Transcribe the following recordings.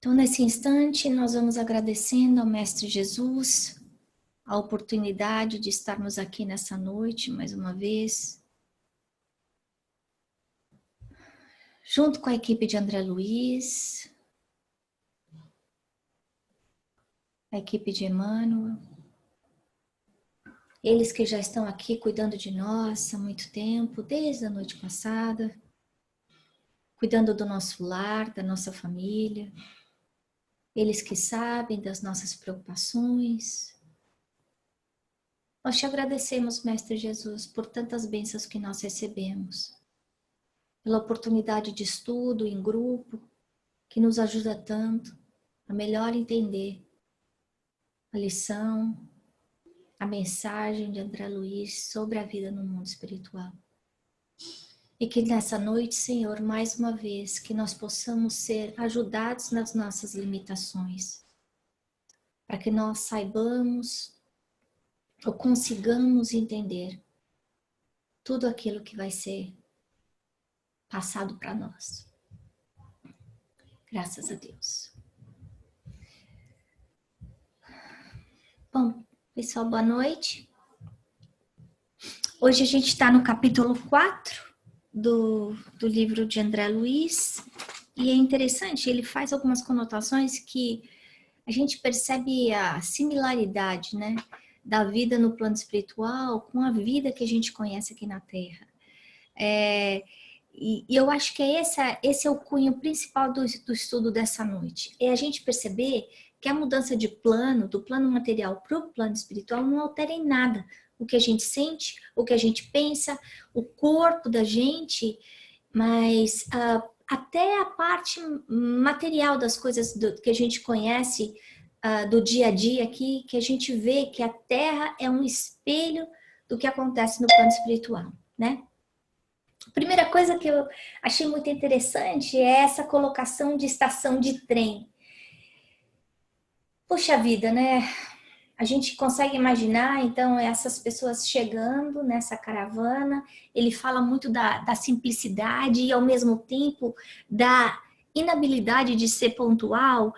Então, nesse instante, nós vamos agradecendo ao Mestre Jesus a oportunidade de estarmos aqui nessa noite, mais uma vez, junto com a equipe de André Luiz, a equipe de Emmanuel, eles que já estão aqui cuidando de nós há muito tempo, desde a noite passada, cuidando do nosso lar, da nossa família, eles que sabem das nossas preocupações. Nós te agradecemos, Mestre Jesus, por tantas bênçãos que nós recebemos, pela oportunidade de estudo em grupo, que nos ajuda tanto a melhor entender a lição, a mensagem de André Luiz sobre a vida no mundo espiritual. E que nessa noite, Senhor, mais uma vez, que nós possamos ser ajudados nas nossas limitações, para que nós saibamos ou consigamos entender tudo aquilo que vai ser passado para nós. Graças a Deus. Bom, pessoal, boa noite. Hoje a gente está no capítulo 4 do livro de André Luiz, e é interessante, ele faz algumas conotações que a gente percebe a similaridade, né, da vida no plano espiritual com a vida que a gente conhece aqui na Terra. E eu acho que esse é o cunho principal do estudo dessa noite. É a gente perceber que a mudança de plano, do plano material para o plano espiritual, não altera em nada o que a gente sente, o que a gente pensa, o corpo da gente, mas até a parte material das coisas que a gente conhece do dia a dia aqui, que a gente vê que a Terra é um espelho do que acontece no plano espiritual, né? A primeira coisa que eu achei muito interessante é essa colocação de estação de trem. Puxa vida, né? A gente consegue imaginar, então, essas pessoas chegando nessa caravana. Ele fala muito da simplicidade e, ao mesmo tempo, da inabilidade de ser pontual,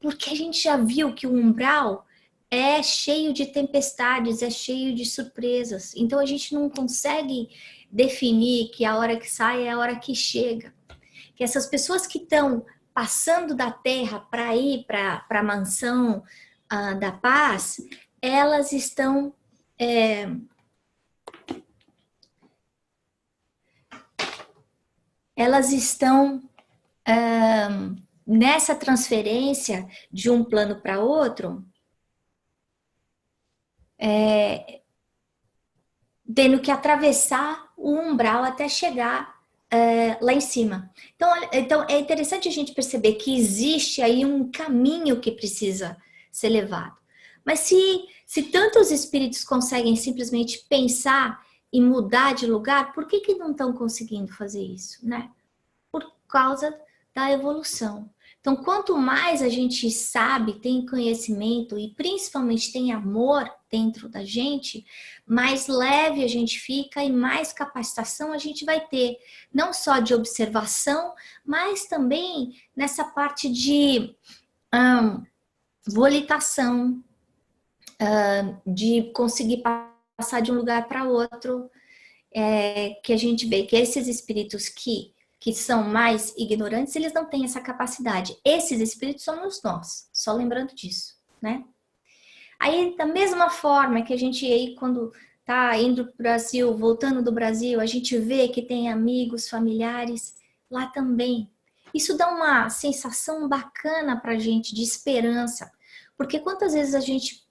porque a gente já viu que o umbral é cheio de tempestades, é cheio de surpresas. Então, a gente não consegue definir que a hora que sai é a hora que chega. Que essas pessoas que estão passando da Terra para ir para a mansão da paz, elas estão nessa transferência de um plano para outro, tendo que atravessar o umbral até chegar lá em cima. Então é interessante a gente perceber que existe aí um caminho que precisa ser levado. Mas se tantos espíritos conseguem simplesmente pensar e mudar de lugar, por que não estão conseguindo fazer isso, né? Por causa da evolução. Então, quanto mais a gente sabe, tem conhecimento e principalmente tem amor dentro da gente, mais leve a gente fica e mais capacitação a gente vai ter. Não só de observação, mas também nessa parte de volitação, de conseguir passar de um lugar para outro, que a gente vê que esses espíritos que são mais ignorantes, eles não têm essa capacidade. Esses espíritos somos nós, só lembrando disso, né? Aí, da mesma forma que a gente aí, quando tá indo para o Brasil, voltando do Brasil, a gente vê que tem amigos, familiares lá também. Isso dá uma sensação bacana para a gente de esperança, porque quantas vezes a gente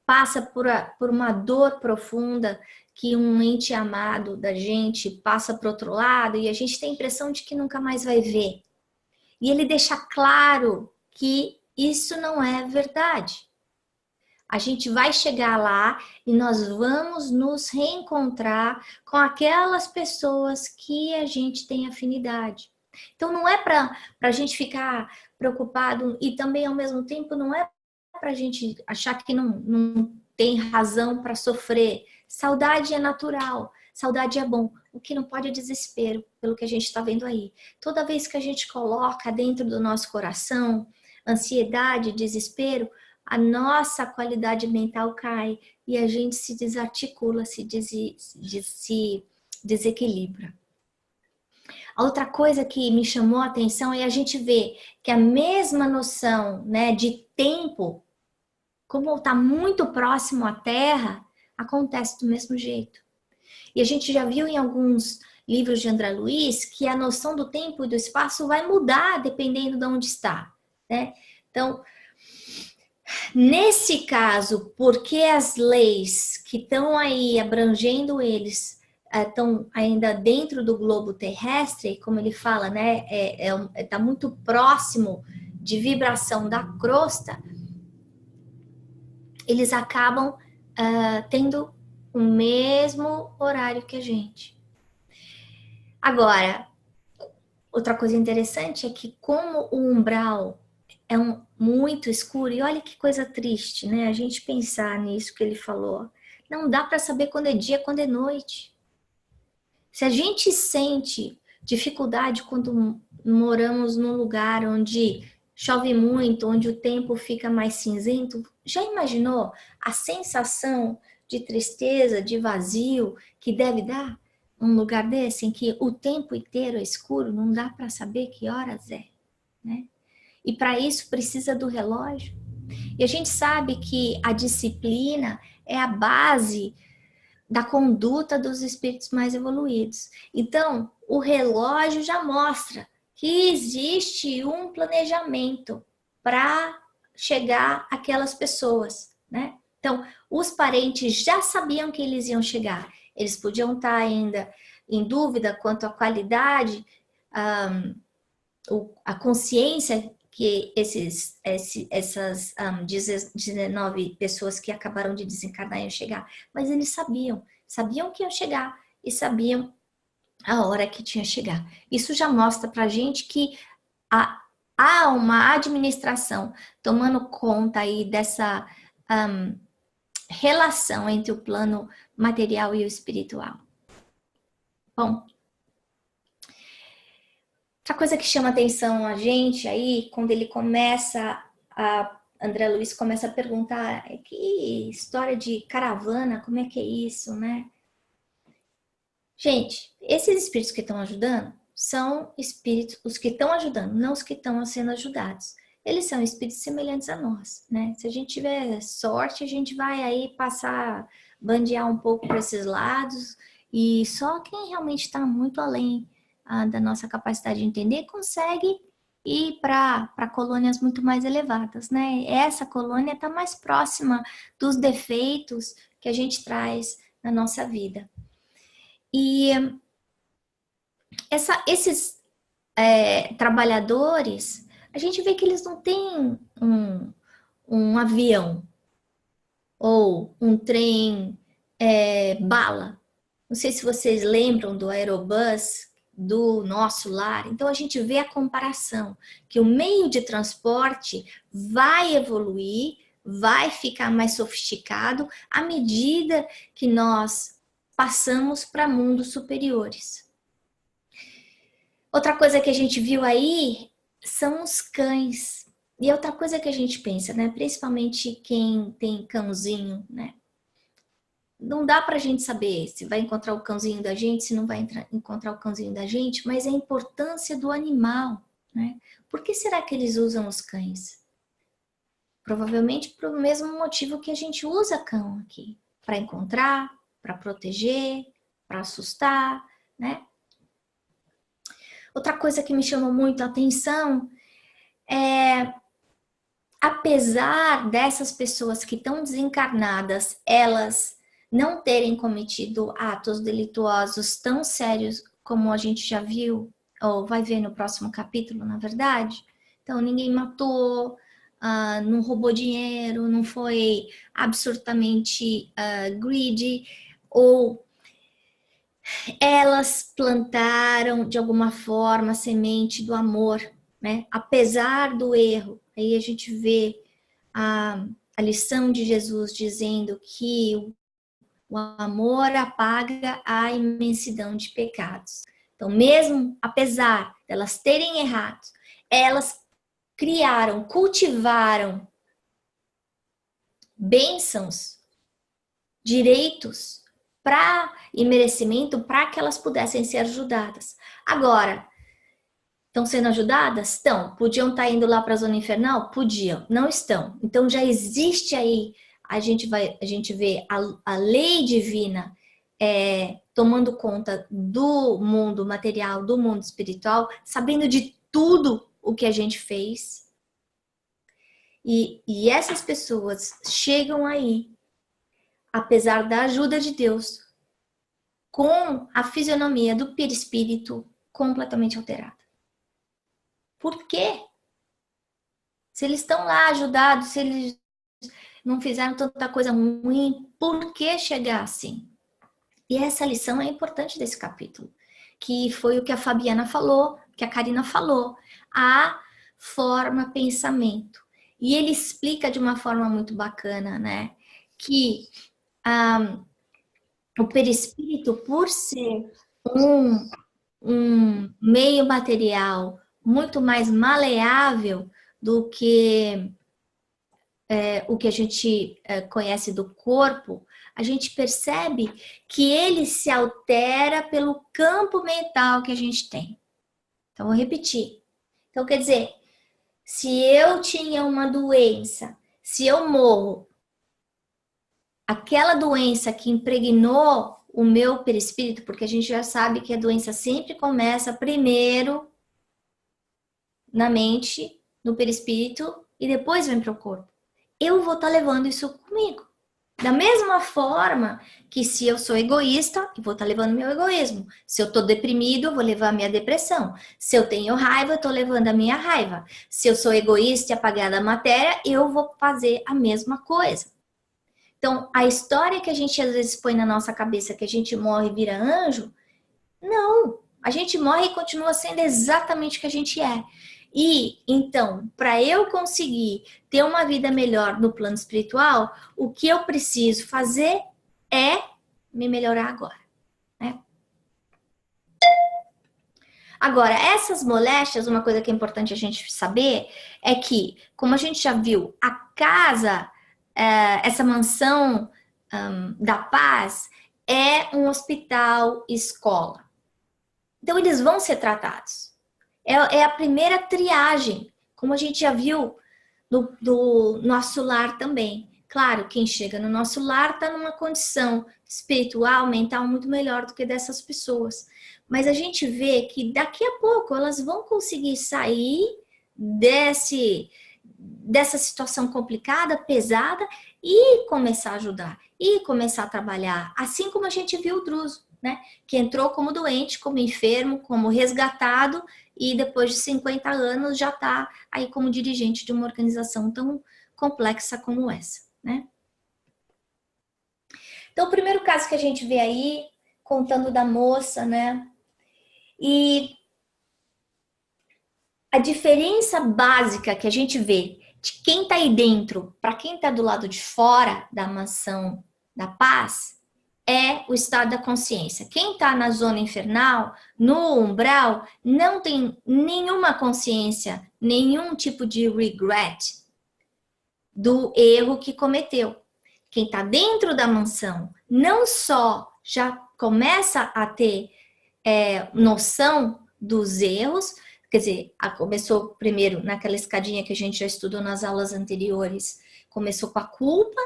passa por uma dor profunda, que um ente amado da gente passa para o outro lado e a gente tem a impressão de que nunca mais vai ver. E ele deixa claro que isso não é verdade. A gente vai chegar lá e nós vamos nos reencontrar com aquelas pessoas que a gente tem afinidade. Então não é para a gente ficar preocupado e também ao mesmo tempo não é para a gente achar que não tem razão para sofrer. Saudade é natural. Saudade é bom. O que não pode é desespero, pelo que a gente está vendo aí. Toda vez que a gente coloca dentro do nosso coração ansiedade, desespero, a nossa qualidade mental cai e a gente se desarticula, se desequilibra. A outra coisa que me chamou a atenção é a gente ver que a mesma noção, né, de tempo, como está muito próximo à Terra, acontece do mesmo jeito. E a gente já viu em alguns livros de André Luiz que a noção do tempo e do espaço vai mudar dependendo de onde está, né? Então, nesse caso, porque as leis que estão aí abrangendo eles estão ainda dentro do globo terrestre, como ele fala, né? Tá muito próximo de vibração da crosta, eles acabam tendo o mesmo horário que a gente. Agora, outra coisa interessante é que como o umbral é muito escuro, e olha que coisa triste, né? A gente pensar nisso que ele falou. Não dá para saber quando é dia, quando é noite. Se a gente sente dificuldade quando moramos num lugar onde chove muito, onde o tempo fica mais cinzento, já imaginou a sensação de tristeza, de vazio que deve dar um lugar desse em que o tempo inteiro é escuro, não dá para saber que horas é, né? E para isso precisa do relógio. E a gente sabe que a disciplina é a base da conduta dos espíritos mais evoluídos. Então, o relógio já mostra que existe um planejamento para chegar àquelas pessoas, né? Então, os parentes já sabiam que eles iam chegar. Eles podiam estar ainda em dúvida quanto à qualidade, a consciência que essas 19 pessoas que acabaram de desencarnar iam chegar, mas eles sabiam que iam chegar e sabiam a hora que tinha que chegar. Isso já mostra para a gente que há uma administração tomando conta aí dessa relação entre o plano material e o espiritual. Bom, outra coisa que chama atenção a gente aí, quando ele começa, André Luiz começa a perguntar, que história de caravana, como é que é isso, né? Gente, esses espíritos que estão ajudando são espíritos, os que estão ajudando, não os que estão sendo ajudados. Eles são espíritos semelhantes a nós, né? Se a gente tiver sorte, a gente vai aí bandear um pouco para esses lados, e só quem realmente está muito além da nossa capacidade de entender consegue ir para colônias muito mais elevadas, né? Essa colônia está mais próxima dos defeitos que a gente traz na nossa vida. E esses trabalhadores, a gente vê que eles não têm um avião ou um trem bala. Não sei se vocês lembram do Aerobus do nosso lar. Então a gente vê a comparação, que o meio de transporte vai evoluir, vai ficar mais sofisticado à medida que nós passamos para mundos superiores. Outra coisa que a gente viu aí são os cães. E outra coisa que a gente pensa, né? Principalmente quem tem cãozinho, né? Não dá pra gente saber se vai encontrar o cãozinho da gente, se não vai encontrar o cãozinho da gente, mas a importância do animal, né? Por que será que eles usam os cães? Provavelmente por o mesmo motivo que a gente usa cão aqui. Para encontrar, para proteger, para assustar, né? Outra coisa que me chamou muito a atenção é, apesar dessas pessoas que estão desencarnadas, elas não terem cometido atos delituosos tão sérios como a gente já viu, ou vai ver no próximo capítulo, na verdade. Então, ninguém matou, não roubou dinheiro, não foi absurdamente greedy, ou elas plantaram de alguma forma a semente do amor, né? Apesar do erro. Aí a gente vê a lição de Jesus dizendo que o O amor apaga a imensidão de pecados. Então, mesmo apesar delas terem errado, elas criaram, cultivaram bênçãos, direitos e merecimento para que elas pudessem ser ajudadas. Agora, estão sendo ajudadas? Estão. Podiam estar indo lá para a zona infernal? Podiam. Não estão. Então já existe aí, a gente vê a lei divina tomando conta do mundo material, do mundo espiritual, sabendo de tudo o que a gente fez. E essas pessoas chegam aí, apesar da ajuda de Deus, com a fisionomia do perispírito completamente alterada. Por quê? Se eles estão lá ajudados, se eles não fizeram tanta coisa ruim, por que chegar assim? E essa lição é importante desse capítulo, que foi o que a Fabiana falou, que a Karina falou, a forma pensamento. E ele explica de uma forma muito bacana, né? Que o perispírito, por ser um meio material muito mais maleável do que o que a gente conhece do corpo, a gente percebe que ele se altera pelo campo mental que a gente tem. Então, vou repetir. Então, quer dizer, se eu tinha uma doença, se eu morro, aquela doença que impregnou o meu perispírito, porque a gente já sabe que a doença sempre começa primeiro na mente, no perispírito, e depois vem para o corpo. Eu vou estar levando isso comigo. Da mesma forma que se eu sou egoísta, eu vou estar levando meu egoísmo. Se eu estou deprimido, eu vou levar a minha depressão. Se eu tenho raiva, eu estou levando a minha raiva. Se eu sou egoísta e apegada à matéria, eu vou fazer a mesma coisa. Então, a história que a gente às vezes põe na nossa cabeça que a gente morre e vira anjo, não. A gente morre e continua sendo exatamente o que a gente é. E, então, para eu conseguir ter uma vida melhor no plano espiritual, o que eu preciso fazer é me melhorar agora, né? Agora, essas moléstias, uma coisa que é importante a gente saber é que, como a gente já viu, a casa, essa mansão da paz é um hospital escola. Então, eles vão ser tratados. É a primeira triagem, como a gente já viu do nosso lar também. Claro, quem chega no nosso lar está numa condição espiritual, mental muito melhor do que dessas pessoas. Mas a gente vê que daqui a pouco elas vão conseguir sair dessa situação complicada, pesada, e começar a ajudar, e começar a trabalhar. Assim como a gente viu o Druso, né? Que entrou como doente, como enfermo, como resgatado, e depois de 50 anos já está aí como dirigente de uma organização tão complexa como essa, né? Então, o primeiro caso que a gente vê aí, contando da moça, né? E a diferença básica que a gente vê de quem está aí dentro para quem está do lado de fora da mansão da paz é o estado da consciência. Quem está na zona infernal, no umbral, não tem nenhuma consciência, nenhum tipo de regret do erro que cometeu. Quem está dentro da mansão não só já começa a ter noção dos erros, quer dizer, começou primeiro naquela escadinha que a gente já estudou nas aulas anteriores, começou com a culpa,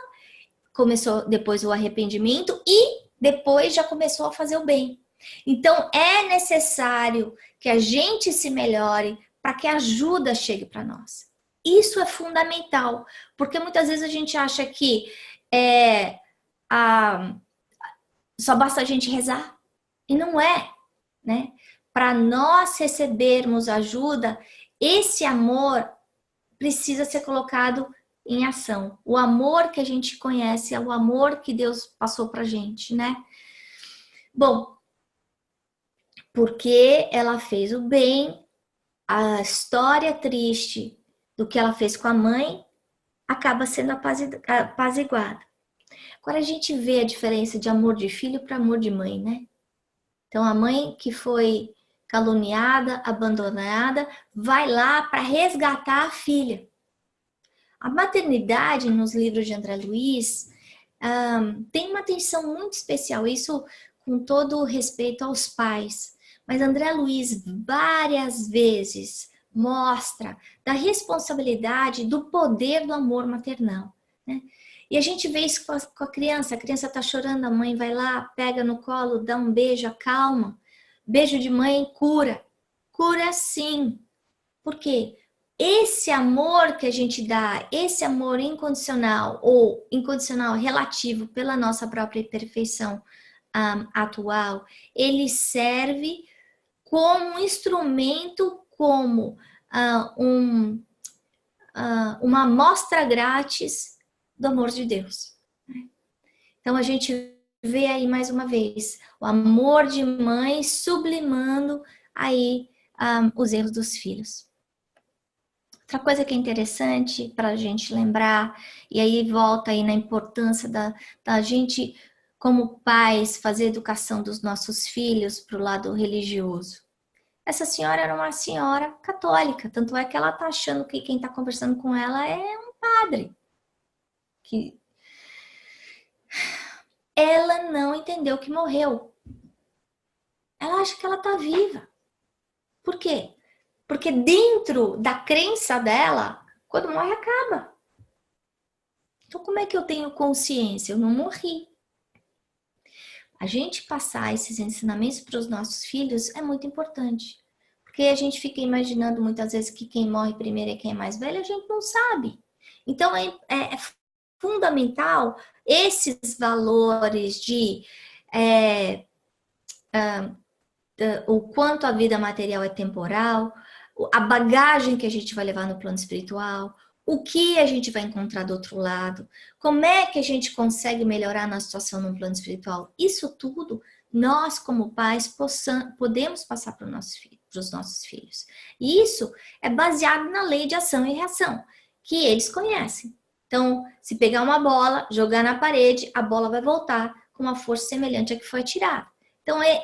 começou depois o arrependimento e depois já começou a fazer o bem. Então, é necessário que a gente se melhore para que a ajuda chegue para nós. Isso é fundamental, porque muitas vezes a gente acha que só basta a gente rezar, e não é, né? Para nós recebermos ajuda, esse amor precisa ser colocado em ação. O amor que a gente conhece é o amor que Deus passou pra gente, né? Bom, porque ela fez o bem, a história triste do que ela fez com a mãe acaba sendo apaziguada. Agora a gente vê a diferença de amor de filho para amor de mãe, né? Então a mãe que foi caluniada, abandonada, vai lá para resgatar a filha. A maternidade, nos livros de André Luiz, tem uma atenção muito especial, isso com todo o respeito aos pais. Mas André Luiz várias vezes mostra da responsabilidade do poder do amor maternal, né? E a gente vê isso com a criança está chorando, a mãe vai lá, pega no colo, dá um beijo, acalma. Beijo de mãe cura sim. Por quê? Esse amor que a gente dá, esse amor incondicional ou incondicional relativo pela nossa própria perfeição atual, ele serve como um instrumento, como uma amostra grátis do amor de Deus. Então a gente vê aí mais uma vez o amor de mãe sublimando aí os erros dos filhos. Outra coisa que é interessante para a gente lembrar, e aí volta aí na importância da gente, como pais, fazer a educação dos nossos filhos para o lado religioso. Essa senhora era uma senhora católica, tanto é que ela está achando que quem está conversando com ela é um padre. Que ela não entendeu que morreu. Ela acha que ela está viva. Por quê? Porque dentro da crença dela, quando morre, acaba. Então, como é que eu tenho consciência? Eu não morri. A gente passar esses ensinamentos para os nossos filhos é muito importante. Porque a gente fica imaginando muitas vezes que quem morre primeiro é quem é mais velho, a gente não sabe. Então, é fundamental esses valores de o quanto a vida material é temporal, a bagagem que a gente vai levar no plano espiritual, o que a gente vai encontrar do outro lado, como é que a gente consegue melhorar na situação no plano espiritual. Isso tudo, nós como pais podemos passar para os nossos filhos. E isso é baseado na lei de ação e reação, que eles conhecem. Então, se pegar uma bola, jogar na parede, a bola vai voltar com uma força semelhante à que foi atirada. Então, é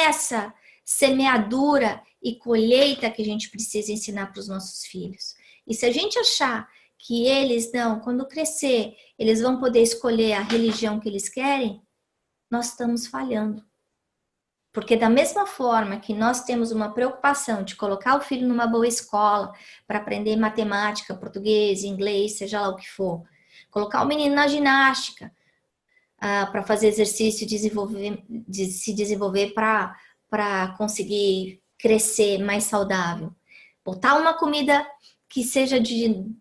essa semeadura e colheita que a gente precisa ensinar para os nossos filhos. E se a gente achar que eles não, quando crescer, eles vão poder escolher a religião que eles querem, nós estamos falhando. Porque da mesma forma que nós temos uma preocupação de colocar o filho numa boa escola para aprender matemática, português, inglês, seja lá o que for, colocar o menino na ginástica, para fazer exercício, se desenvolver para conseguir crescer mais saudável. Botar uma comida que seja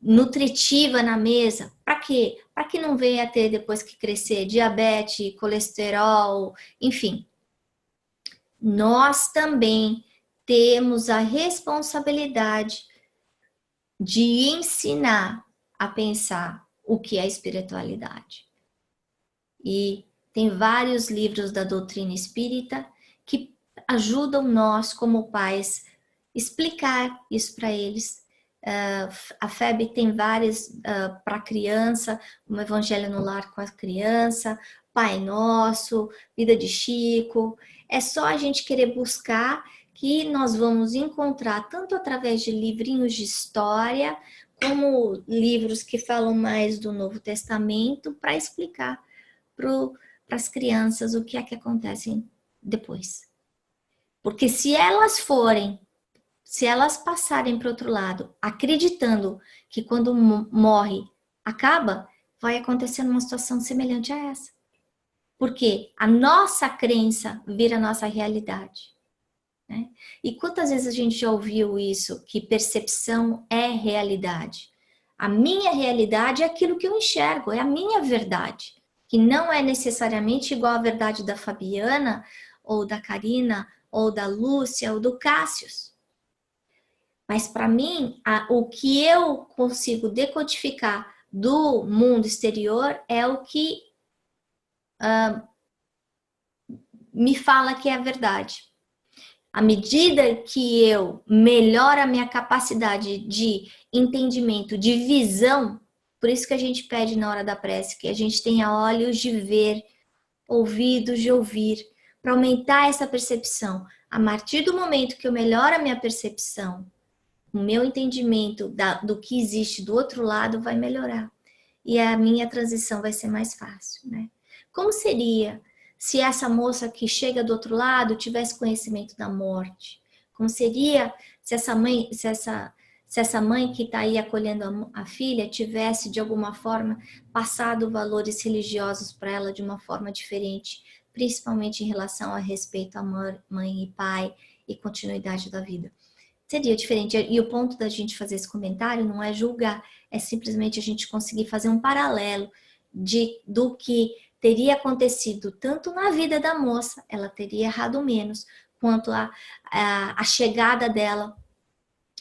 nutritiva na mesa. Para quê? Para que não venha a ter, depois que crescer, diabetes, colesterol, enfim. Nós também temos a responsabilidade de ensinar a pensar o que é espiritualidade. E tem vários livros da doutrina espírita que ajudam nós, como pais, explicar isso para eles. A FEB tem vários para criança, um Evangelho no Lar com a criança, Pai Nosso, Vida de Chico. É só a gente querer buscar que nós vamos encontrar, tanto através de livrinhos de história, como livros que falam mais do Novo Testamento, para explicar para as crianças o que é que acontece depois. Porque se elas passarem para o outro lado, acreditando que quando morre, acaba, vai acontecer uma situação semelhante a essa. Porque a nossa crença vira a nossa realidade. Né? E quantas vezes a gente já ouviu isso, que percepção é realidade? A minha realidade é aquilo que eu enxergo, é a minha verdade, que não é necessariamente igual à verdade da Fabiana, ou da Karina, ou da Lúcia, ou do Cássius. Mas para mim, o que eu consigo decodificar do mundo exterior é o que me fala que é a verdade. À medida que eu melhoro a minha capacidade de entendimento, de visão, Por isso que a gente pede na hora da prece que a gente tenha olhos de ver, ouvidos de ouvir, para aumentar essa percepção. A partir do momento que eu melhoro a minha percepção, o meu entendimento do que existe do outro lado vai melhorar. E a minha transição vai ser mais fácil, né? Como seria se essa moça que chega do outro lado tivesse conhecimento da morte? Como seria se essa mãe que está aí acolhendo a filha tivesse, de alguma forma, passado valores religiosos para ela de uma forma diferente, principalmente em relação a respeito à mãe e pai e continuidade da vida? Seria diferente. E o ponto da gente fazer esse comentário não é julgar, é simplesmente a gente conseguir fazer um paralelo do que teria acontecido tanto na vida da moça, ela teria errado menos, quanto a chegada dela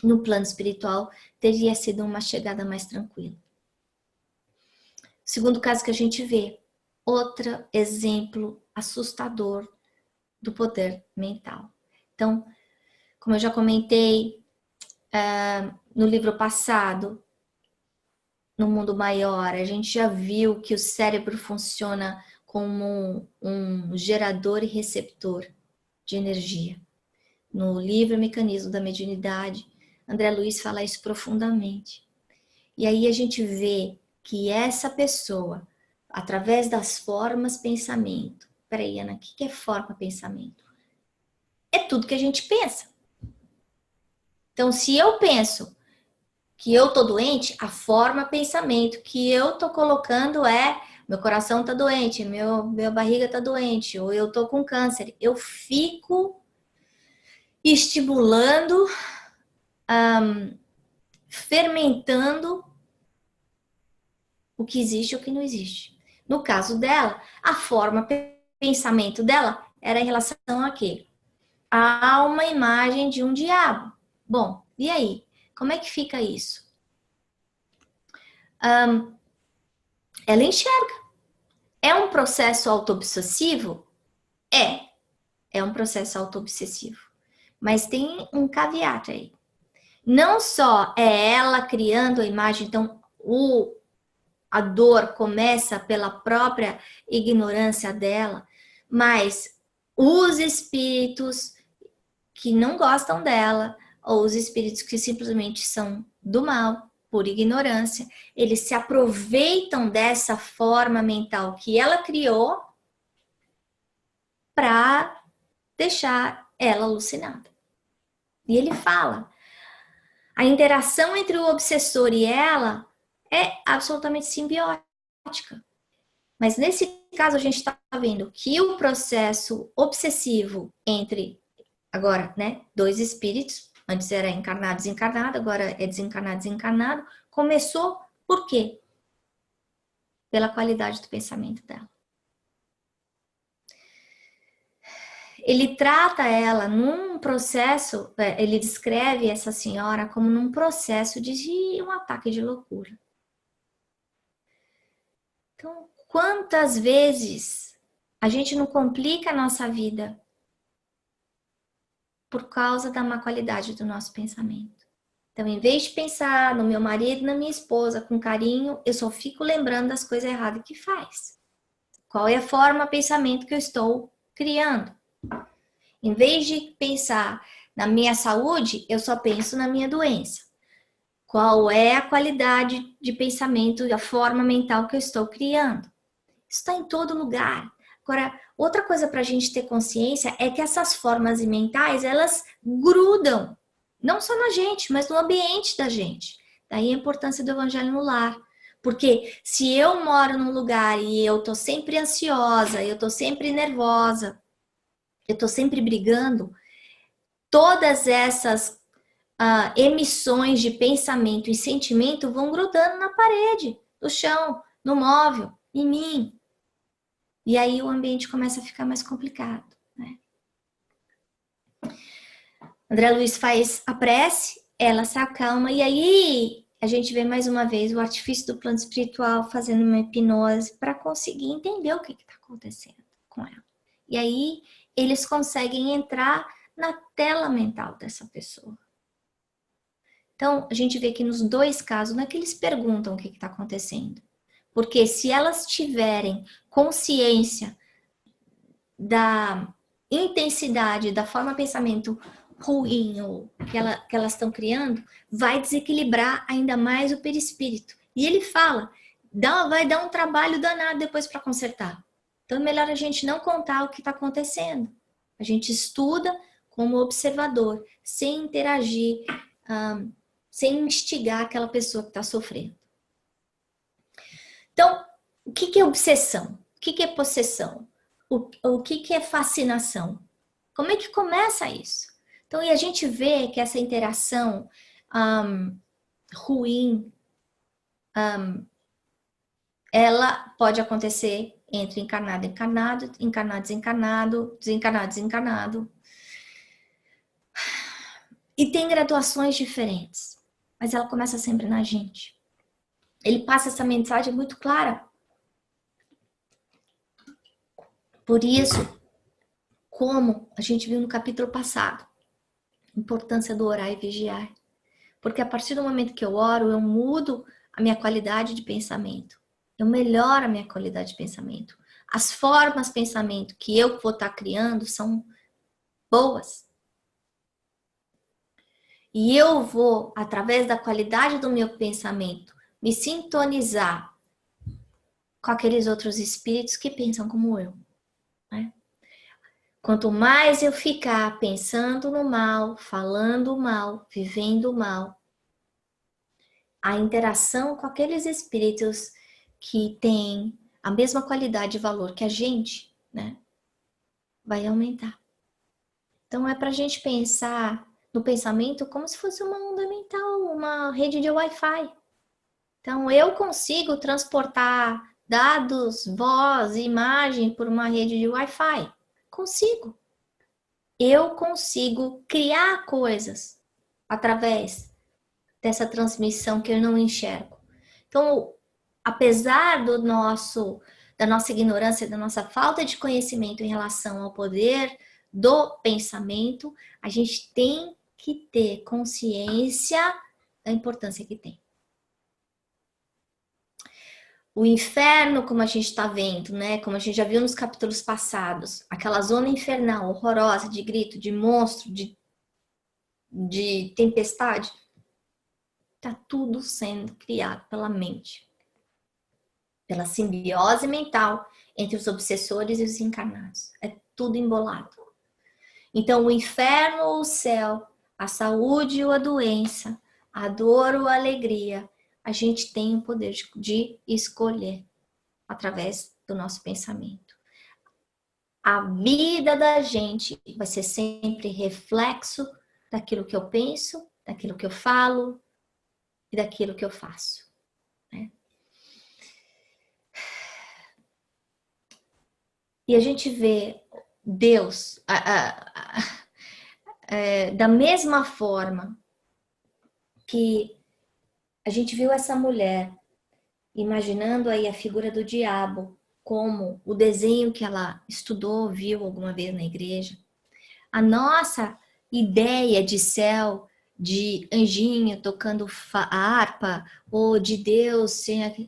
no plano espiritual teria sido uma chegada mais tranquila. Segundo caso que a gente vê, outro exemplo assustador do poder mental. Então, como eu já comentei no livro passado, no mundo maior, a gente já viu que o cérebro funciona como um gerador e receptor de energia. No livro Mecanismo da Mediunidade, André Luiz fala isso profundamente. E aí a gente vê que essa pessoa, através das formas pensamento, peraí, Ana, o que é forma pensamento? É tudo que a gente pensa. Então, se eu penso que eu tô doente, a forma pensamento que eu tô colocando é meu coração tá doente, minha barriga tá doente, ou eu tô com câncer. Eu fico estimulando, fermentando o que existe e o que não existe. No caso dela, a forma pensamento dela era em relação a quê? A uma imagem de um diabo. Bom, e aí? Como é que fica isso? Ela enxerga. É um processo autoobsessivo? É um processo autoobsessivo. Mas tem um caveat aí. Não só é ela criando a imagem, então a dor começa pela própria ignorância dela, mas os espíritos que não gostam dela, ou os espíritos que simplesmente são do mal, por ignorância, eles se aproveitam dessa forma mental que ela criou para deixar ela alucinada. E ele fala, a interação entre o obsessor e ela é absolutamente simbiótica. Mas nesse caso a gente está vendo que o processo obsessivo entre, agora, né, dois espíritos, antes era encarnado, desencarnado, agora é desencarnado, desencarnado, começou por quê? Pela qualidade do pensamento dela. Ele trata ela num processo, ele descreve essa senhora como num processo de um ataque de loucura. Então, quantas vezes a gente não complica a nossa vida por causa da má qualidade do nosso pensamento? Então, em vez de pensar no meu marido e na minha esposa com carinho, eu só fico lembrando das coisas erradas que faz. Qual é a forma de pensamento que eu estou criando? Em vez de pensar na minha saúde, eu só penso na minha doença. Qual é a qualidade de pensamento e a forma mental que eu estou criando? Isso está em todo lugar. Agora, outra coisa para a gente ter consciência é que essas formas mentais, elas grudam, não só na gente, mas no ambiente da gente. Daí a importância do evangelho no lar. Porque se eu moro num lugar e eu tô sempre ansiosa, eu tô sempre nervosa, eu tô sempre brigando, todas essas emissões de pensamento e sentimento vão grudando na parede, no chão, no móvel, em mim. E aí o ambiente começa a ficar mais complicado, né? André Luiz faz a prece, ela se acalma, e aí a gente vê mais uma vez o artifício do plano espiritual fazendo uma hipnose para conseguir entender o que está acontecendo com ela. E aí eles conseguem entrar na tela mental dessa pessoa. Então, a gente vê que nos dois casos, não é que eles perguntam o que está acontecendo. Porque se elas tiverem consciência da intensidade, da forma de pensamento ruim ou que elas estão criando, vai desequilibrar ainda mais o perispírito. E ele fala, vai dar um trabalho danado depois para consertar. Então é melhor a gente não contar o que está acontecendo. A gente estuda como observador, sem interagir, sem instigar aquela pessoa que está sofrendo. Então, o que é obsessão? O que é possessão? O que é fascinação? Como é que começa isso? Então, e a gente vê que essa interação ruim, ela pode acontecer entre encarnado e encarnado, encarnado, desencarnado, desencarnado, desencarnado. E tem graduações diferentes, mas ela começa sempre na gente. Ele passa essa mensagem muito clara. Por isso, como a gente viu no capítulo passado, a importância do orar e vigiar. Porque a partir do momento que eu oro, eu mudo a minha qualidade de pensamento. Eu melhoro a minha qualidade de pensamento. As formas de pensamento que eu vou estar criando são boas. E eu vou, através da qualidade do meu pensamento, me sintonizar com aqueles outros espíritos que pensam como eu. Né? Quanto mais eu ficar pensando no mal, falando mal, vivendo mal, a interação com aqueles espíritos que têm a mesma qualidade e valor que a gente, né, vai aumentar. Então é para a gente pensar no pensamento como se fosse uma onda mental, uma rede de Wi-Fi. Então eu consigo transportar dados, voz, imagem por uma rede de Wi-Fi. Consigo. Eu consigo criar coisas através dessa transmissão que eu não enxergo. Então, apesar da nossa ignorância, da nossa falta de conhecimento em relação ao poder do pensamento, a gente tem que ter consciência da importância que tem. O inferno, como a gente está vendo, né? Como a gente já viu nos capítulos passados, aquela zona infernal horrorosa de grito, de monstro, de tempestade, está tudo sendo criado pela mente, pela simbiose mental entre os obsessores e os encarnados. É tudo embolado. Então, o inferno ou o céu, a saúde ou a doença, a dor ou a alegria, a gente tem o poder de escolher através do nosso pensamento. A vida da gente vai ser sempre reflexo daquilo que eu penso, daquilo que eu falo e daquilo que eu faço. Né? E a gente vê Deus da mesma forma que a gente viu essa mulher imaginando aí a figura do diabo como o desenho que ela estudou, viu alguma vez na igreja. A nossa ideia de céu, de anjinho tocando a harpa, ou de Deus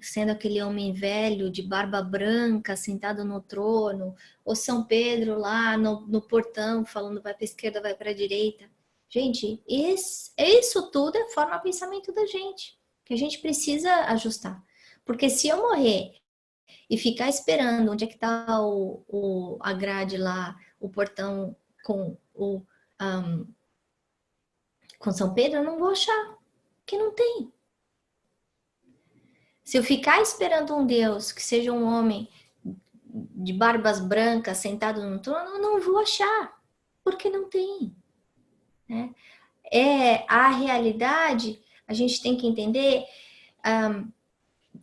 sendo aquele homem velho de barba branca sentado no trono, ou São Pedro lá no portão falando vai para a esquerda, vai para a direita. Gente, isso tudo é forma de pensamento da gente, que a gente precisa ajustar. Porque se eu morrer e ficar esperando onde é que está a grade lá, o portão com com São Pedro, eu não vou achar, que não tem. Se eu ficar esperando um Deus que seja um homem de barbas brancas sentado no trono, eu não vou achar, porque não tem. Né? A realidade, a gente tem que entender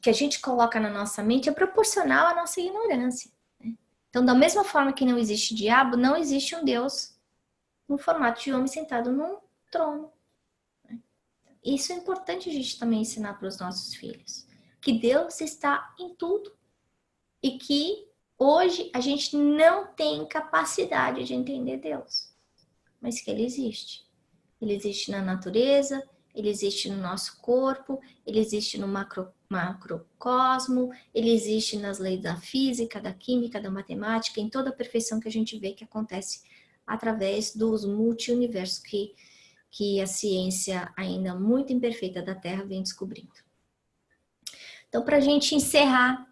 que a gente coloca na nossa mente é proporcional à nossa ignorância. Né? Então, da mesma forma que não existe diabo, não existe um Deus no formato de homem sentado num trono. Isso é importante a gente também ensinar para os nossos filhos. Que Deus está em tudo. E que hoje a gente não tem capacidade de entender Deus. Mas que Ele existe. Ele existe na natureza, ele existe no nosso corpo, ele existe no macrocosmo, ele existe nas leis da física, da química, da matemática, em toda a perfeição que a gente vê que acontece através dos multi-universos que a ciência ainda muito imperfeita da Terra vem descobrindo. Então, para a gente encerrar,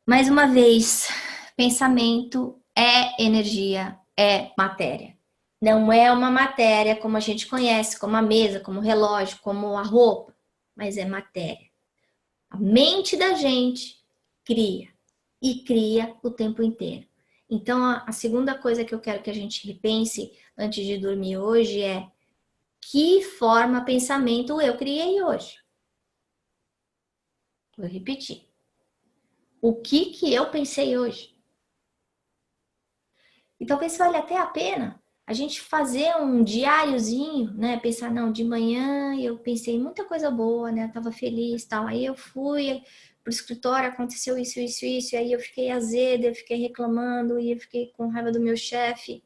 mais uma vez, pensamento é energia, é matéria. Não é uma matéria como a gente conhece, como a mesa, como o relógio, como a roupa, mas é matéria. A mente da gente cria, e cria o tempo inteiro. Então, a segunda coisa que eu quero que a gente repense antes de dormir hoje é: que forma pensamento eu criei hoje? Vou repetir. O que eu pensei hoje? E talvez valha até a pena a gente fazer um diáriozinho, né? Pensar, não, de manhã eu pensei em muita coisa boa, né? Eu tava feliz e tal. Aí eu fui pro escritório, aconteceu isso, isso, isso. E aí eu fiquei azeda, eu fiquei reclamando e eu fiquei com raiva do meu chefe.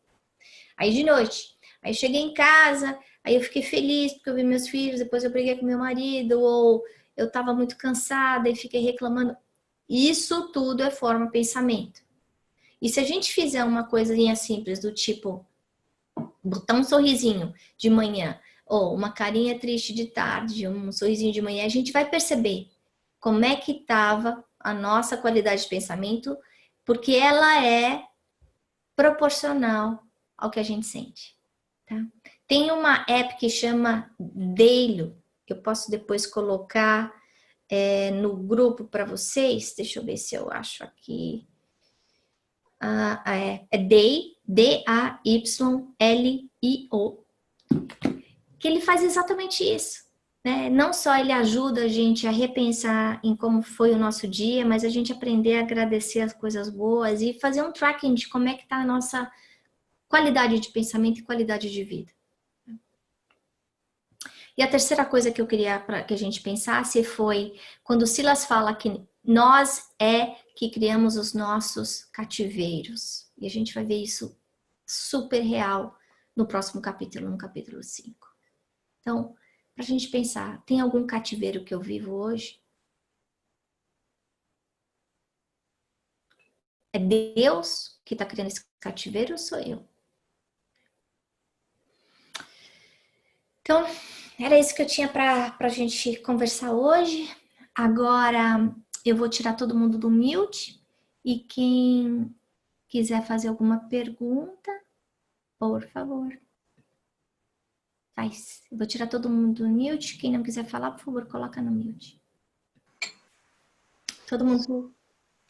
Aí de noite, aí eu cheguei em casa, aí eu fiquei feliz porque eu vi meus filhos, depois eu briguei com meu marido, ou eu tava muito cansada e fiquei reclamando. Isso tudo é forma pensamento. E se a gente fizer uma coisinha simples do tipo botar um sorrisinho de manhã ou uma carinha triste de tarde, um sorrisinho de manhã, a gente vai perceber como é que estava a nossa qualidade de pensamento, porque ela é proporcional ao que a gente sente. Tá? Tem uma app que chama Daily, que eu posso depois colocar no grupo para vocês. Deixa eu ver se eu acho aqui. É Day, D-A-Y-L-I-O, que ele faz exatamente isso. Né? Não só ele ajuda a gente a repensar em como foi o nosso dia, mas a gente aprender a agradecer as coisas boas e fazer um tracking de como é que está a nossa qualidade de pensamento e qualidade de vida. E a terceira coisa que eu queria que a gente pensasse foi quando Silas fala que nós que criamos os nossos cativeiros. E a gente vai ver isso super real no próximo capítulo, no capítulo 5. Então, para a gente pensar, tem algum cativeiro que eu vivo hoje? É Deus que está criando esse cativeiro ou sou eu? Então, era isso que eu tinha para a gente conversar hoje. Agora eu vou tirar todo mundo do mute e quem quiser fazer alguma pergunta, por favor, faz. Eu vou tirar todo mundo do mute. Quem não quiser falar, por favor, coloca no mute. Todo mundo,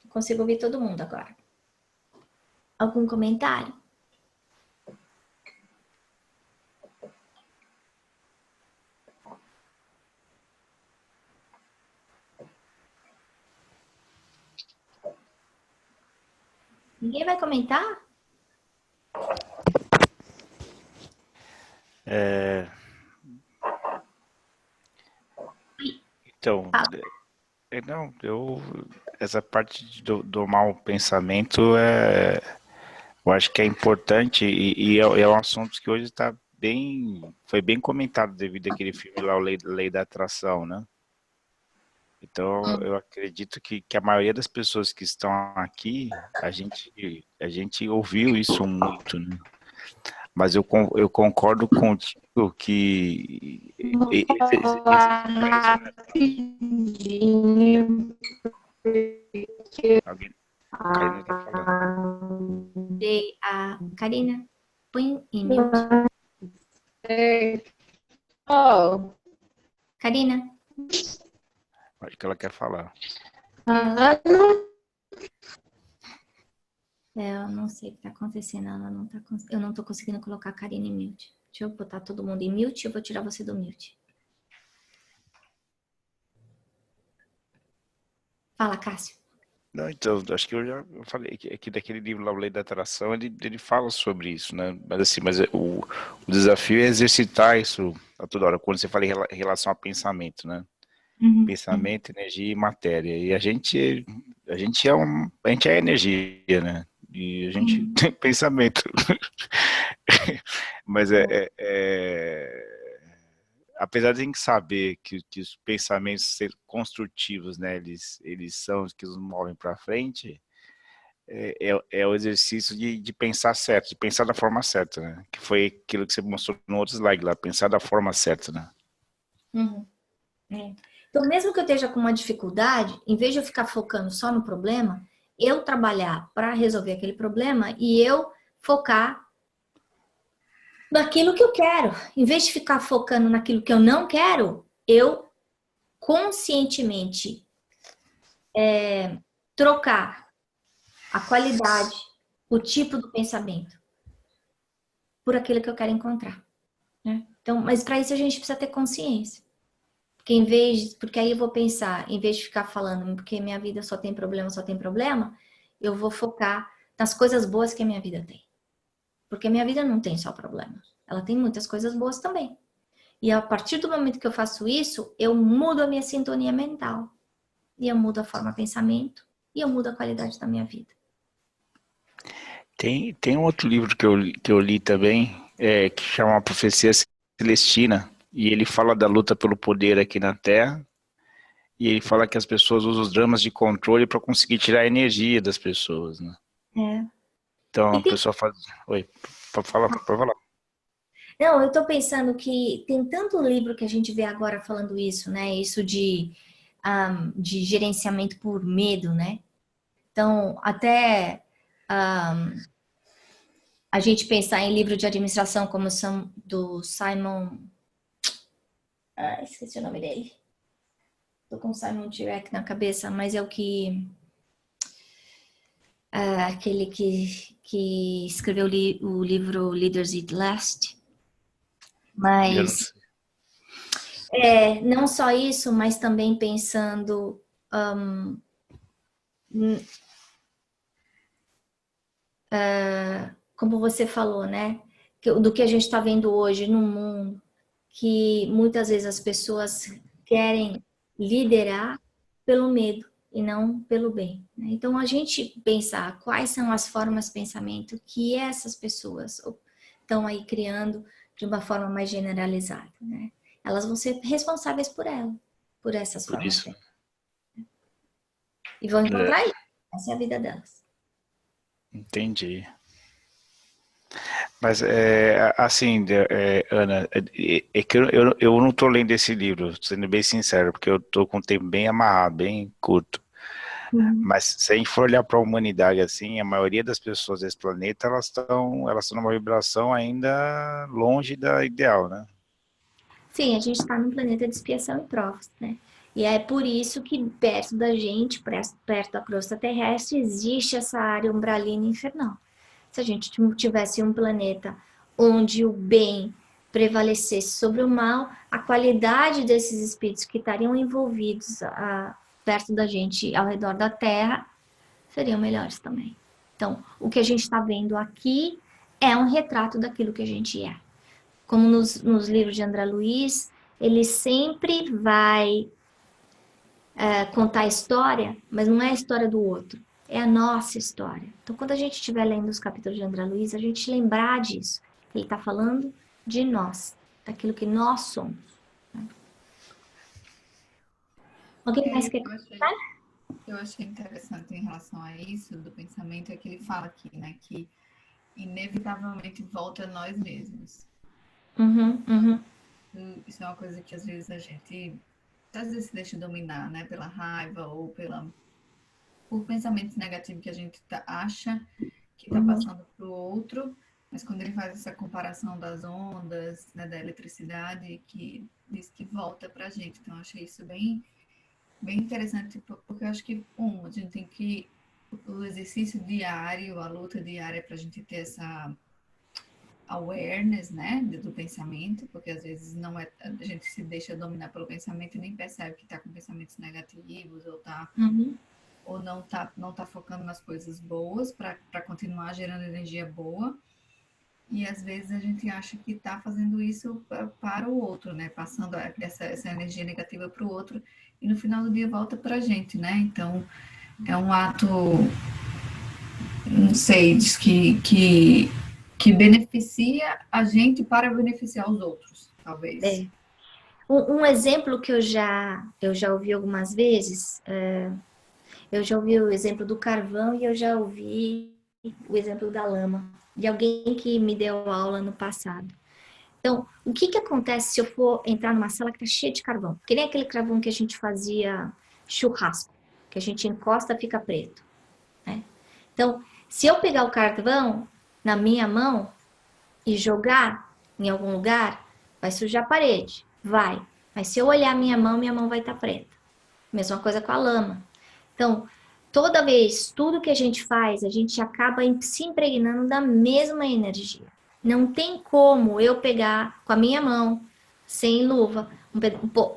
consigo ouvir todo mundo agora. Algum comentário? Ninguém vai comentar? Então, não, essa parte do mau pensamento eu acho que é importante e é um assunto que hoje foi bem comentado devido àquele filme lá, o Lei da Atração, né? Então, eu acredito que a maioria das pessoas que estão aqui, a gente ouviu isso muito, né? Mas eu concordo contigo que esse alguém, Karina quer falar? A Karina, põe em mute. Karina. Acho que ela quer falar. Eu não sei o que está acontecendo. Eu não estou conseguindo colocar a Karina em mute. Deixa eu botar todo mundo em mute e eu vou tirar você do mute. Fala, Cássio. Não, então, acho que eu falei que daquele livro lá, o Lei da Atração, ele fala sobre isso, né? Mas assim, o desafio é exercitar isso a toda hora, quando você fala em relação a pensamento, né? Pensamento, energia e matéria. E a gente é energia, né? E a gente tem pensamento. Mas apesar de a gente saber que os pensamentos construtivos, né, eles são os que nos movem para frente, é o exercício de pensar certo, de pensar da forma certa, né? Que foi aquilo que você mostrou no outro slide lá, pensar da forma certa, né? Uhum. Então, mesmo que eu esteja com uma dificuldade, em vez de eu ficar focando só no problema, eu trabalhar para resolver aquele problema e eu focar naquilo que eu quero. Em vez de ficar focando naquilo que eu não quero, eu conscientemente trocar a qualidade, o tipo do pensamento por aquilo que eu quero encontrar, né? Então, mas para isso a gente precisa ter consciência. Porque aí eu vou pensar, em vez de ficar falando porque minha vida só tem problema, eu vou focar nas coisas boas que a minha vida tem. Porque a minha vida não tem só problema. Ela tem muitas coisas boas também. E a partir do momento que eu faço isso, eu mudo a minha sintonia mental. E eu mudo a forma de pensamento. E eu mudo a qualidade da minha vida. Tem um outro livro que eu li também, que chama Profecia Celestina, e ele fala da luta pelo poder aqui na Terra, e ele fala que as pessoas usam os dramas de controle para conseguir tirar a energia das pessoas, né? Então a pessoa faz... Oi, pode falar. Não, eu tô pensando que tem tanto livro que a gente vê agora falando isso, né? Isso de gerenciamento por medo, né? Então, até a gente pensar em livro de administração como do Simon... esqueci o nome dele. Tô com o Simon Sinek na cabeça, mas é o que... aquele que escreveu o livro Leaders Eat Last. Mas... não só isso, mas também pensando... como você falou, né? Do que a gente está vendo hoje no mundo, que muitas vezes as pessoas querem liderar pelo medo e não pelo bem, né? Então, a gente pensar quais são as formas de pensamento que essas pessoas estão aí criando de uma forma mais generalizada, né? Elas vão ser responsáveis por essas formas de pensamento. E vão encontrar isso. Essa é a vida delas. Entendi. Mas, assim, Ana, é que eu não estou lendo esse livro, sendo bem sincero, porque eu estou com o tempo bem amarrado, bem curto. Mas se a gente for olhar para a humanidade, assim, a maioria das pessoas desse planeta, elas estão numa vibração ainda longe da ideal, né? Sim, a gente está num planeta de expiação e provas, né? E é por isso que perto da gente, perto da crosta terrestre, existe essa área umbralina infernal. Se a gente tivesse um planeta onde o bem prevalecesse sobre o mal, a qualidade desses espíritos que estariam envolvidos perto da gente, ao redor da Terra, seriam melhores também. Então, o que a gente está vendo aqui é um retrato daquilo que a gente é. Como nos livros de André Luiz, ele sempre vai contar a história, mas não é a história do outro, é a nossa história. Então, quando a gente estiver lendo os capítulos de André Luiz, a gente lembrar disso. Ele está falando de nós, daquilo que nós somos. Alguém mais quer comentar? Eu achei interessante em relação a isso, do pensamento, é que ele fala aqui, né, que inevitavelmente volta a nós mesmos. Isso é uma coisa que às vezes a gente se deixa dominar, né, pela raiva ou por pensamentos negativos que a gente acha que está passando para o outro, mas quando ele faz essa comparação das ondas, né, da eletricidade, que diz que volta para a gente. Então, eu achei isso bem interessante, porque eu acho que, a gente tem que... O exercício diário, a luta diária para a gente ter essa awareness, né, do pensamento, porque às vezes a gente se deixa dominar pelo pensamento e nem percebe que está com pensamentos negativos ou não tá focando nas coisas boas para continuar gerando energia boa. E às vezes a gente acha que está fazendo isso para o outro, né, passando essa energia negativa para o outro, e no final do dia volta para a gente, né? Então é um ato, não sei, diz que beneficia a gente para beneficiar os outros, talvez. Um exemplo que eu já ouvi algumas vezes, eu já ouvi o exemplo do carvão e eu já ouvi o exemplo da lama, de alguém que me deu aula no passado. Então, o que que acontece se eu for entrar numa sala que está cheia de carvão? Que nem aquele carvão que a gente fazia churrasco, que a gente encosta, fica preto, né? Então, se eu pegar o carvão na minha mão e jogar em algum lugar, vai sujar a parede, vai. Mas se eu olhar minha mão vai estar preta. Mesma coisa com a lama. Então, toda vez, tudo que a gente faz, a gente acaba se impregnando da mesma energia. Não tem como eu pegar com a minha mão, sem luva,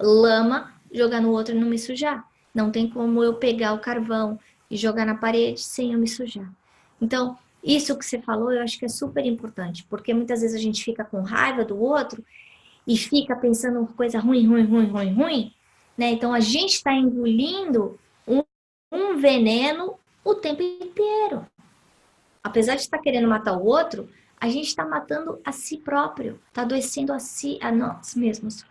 lama, jogar no outro e não me sujar. Não tem como eu pegar o carvão e jogar na parede sem eu me sujar. Então, isso que você falou, eu acho que é super importante, porque muitas vezes a gente fica com raiva do outro e fica pensando coisa ruim, né? Então, a gente está engolindo um veneno o tempo inteiro. Apesar de estar querendo matar o outro, a gente está matando a si próprio, está adoecendo a nós mesmos.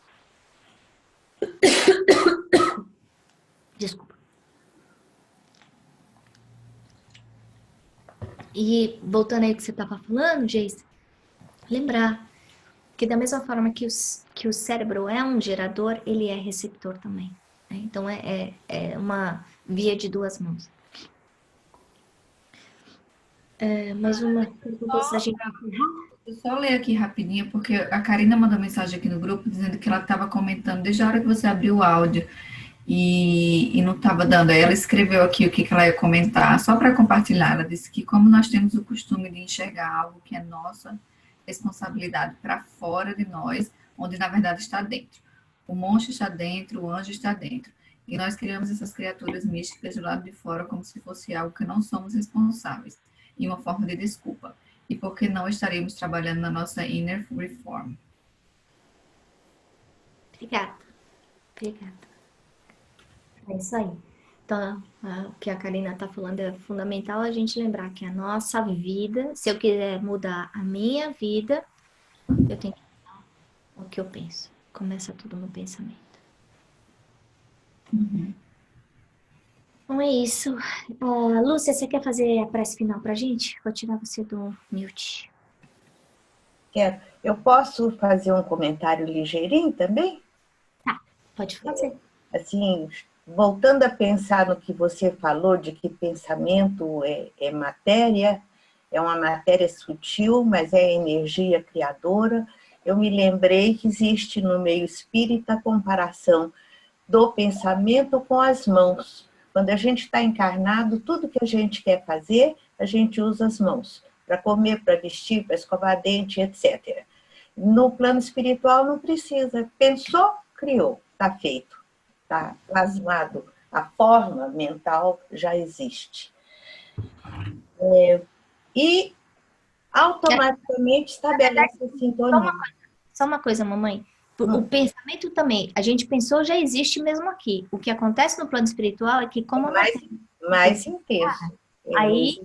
Desculpa. E voltando aí ao que você estava falando, Geis, lembrar que da mesma forma que o cérebro é um gerador, ele é receptor também, né? Então é uma via de duas mãos. Mais uma pergunta antes da gente encerrar? Eu só ler aqui rapidinho, porque a Karina mandou mensagem aqui no grupo dizendo que ela estava comentando desde a hora que você abriu o áudio e não estava dando. Aí ela escreveu aqui o que ela ia comentar, só para compartilhar. Ela disse que como nós temos o costume de enxergar algo que é nossa responsabilidade para fora de nós, onde na verdade está dentro. O monstro está dentro, o anjo está dentro. E nós criamos essas criaturas místicas do lado de fora como se fosse algo que não somos responsáveis, e uma forma de desculpa. E por que não estaremos trabalhando na nossa inner reform? Obrigada. É isso aí. Então, o que a Karina está falando é fundamental a gente lembrar que a nossa vida, se eu quiser mudar a minha vida, eu tenho que mudar o que eu penso. Começa tudo no pensamento. Então é isso. Lúcia, você quer fazer a prece final pra gente? Vou tirar você do mute. Quero. Eu posso fazer um comentário ligeirinho também? Tá, pode fazer. Assim, voltando a pensar no que você falou, de que pensamento é matéria, é uma matéria sutil, mas é energia criadora, eu me lembrei que existe no meio espírita a comparação do pensamento com as mãos. Quando a gente está encarnado, tudo que a gente quer fazer, a gente usa as mãos, para comer, para vestir, para escovar dente, etc. No plano espiritual não precisa. Pensou, criou, está feito, está plasmado. A forma mental já existe. E automaticamente estabelece a sintonia. Só uma coisa, mamãe. O pensamento também, a gente pensou, já existe mesmo aqui. O que acontece no plano espiritual é que como mais intenso. Aí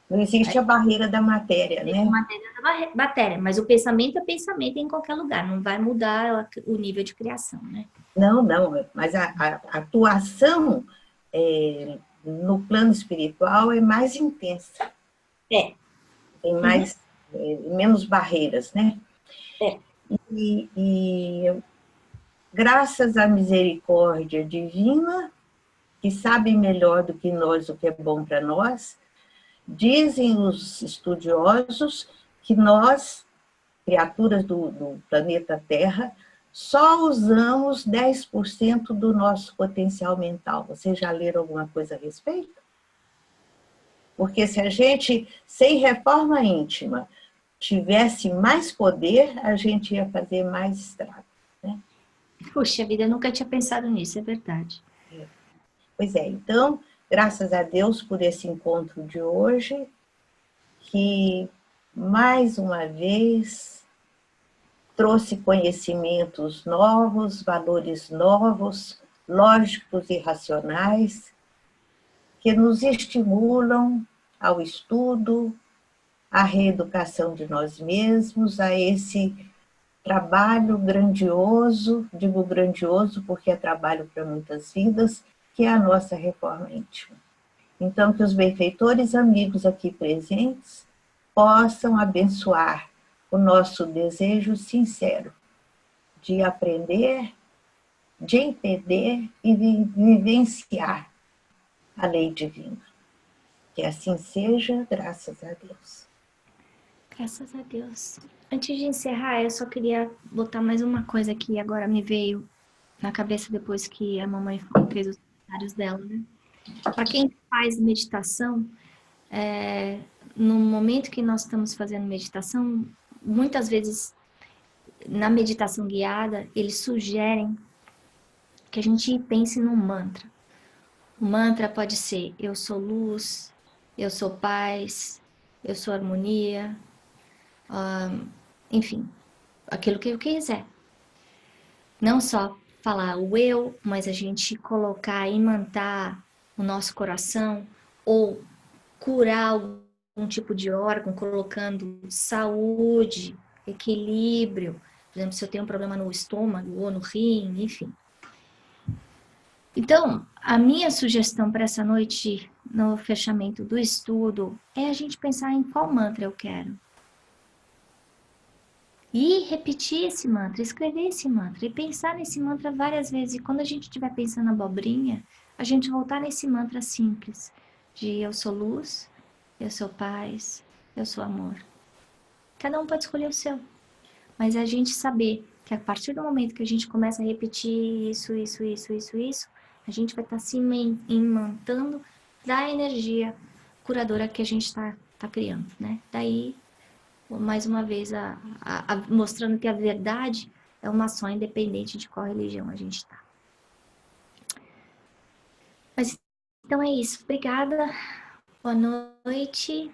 não existe a barreira da matéria, né? A matéria da matéria, mas o pensamento é pensamento em qualquer lugar, não vai mudar o nível de criação, né? Não, mas a atuação no plano espiritual é mais intensa. Tem mais, menos barreiras, né? E graças à misericórdia divina, que sabe melhor do que nós o que é bom para nós, dizem os estudiosos que nós, criaturas do planeta Terra, só usamos 10% do nosso potencial mental. Vocês já leram alguma coisa a respeito? Porque se a gente, sem reforma íntima, tivesse mais poder, a gente ia fazer mais estrago, né? Puxa vida, eu nunca tinha pensado nisso, é verdade. Pois é, então, graças a Deus por esse encontro de hoje, que mais uma vez trouxe conhecimentos novos, valores novos, lógicos e racionais, que nos estimulam ao estudo, à reeducação de nós mesmos, a esse trabalho grandioso, digo grandioso porque é trabalho para muitas vidas, que é a nossa reforma íntima. Então, que os benfeitores amigos aqui presentes possam abençoar o nosso desejo sincero de aprender, de entender e de vivenciar a lei divina. Que assim seja, graças a Deus. Graças a Deus. Antes de encerrar, eu só queria botar mais uma coisa que agora me veio na cabeça depois que a mamãe fez os comentários dela, né? Para quem faz meditação, no momento que nós estamos fazendo meditação, muitas vezes na meditação guiada, eles sugerem que a gente pense num mantra. O mantra pode ser: eu sou luz, eu sou paz, eu sou harmonia, enfim, aquilo que eu quiser. Não só falar o eu, mas a gente colocar, imantar o nosso coração ou curar algum tipo de órgão, colocando saúde, equilíbrio. Por exemplo, se eu tenho um problema no estômago ou no rim, enfim. Então, a minha sugestão para essa noite, no fechamento do estudo, é a gente pensar em qual mantra eu quero. E repetir esse mantra, escrever esse mantra e pensar nesse mantra várias vezes. E quando a gente estiver pensando abobrinha, a gente voltar nesse mantra simples de eu sou luz, eu sou paz, eu sou amor. Cada um pode escolher o seu. Mas a gente saber que a partir do momento que a gente começa a repetir isso, a gente vai estar se imantando da energia curadora que a gente está criando, né? Daí, mais uma vez, mostrando que a verdade é uma só, independente de qual religião a gente está. Mas então é isso. Obrigada. Boa noite.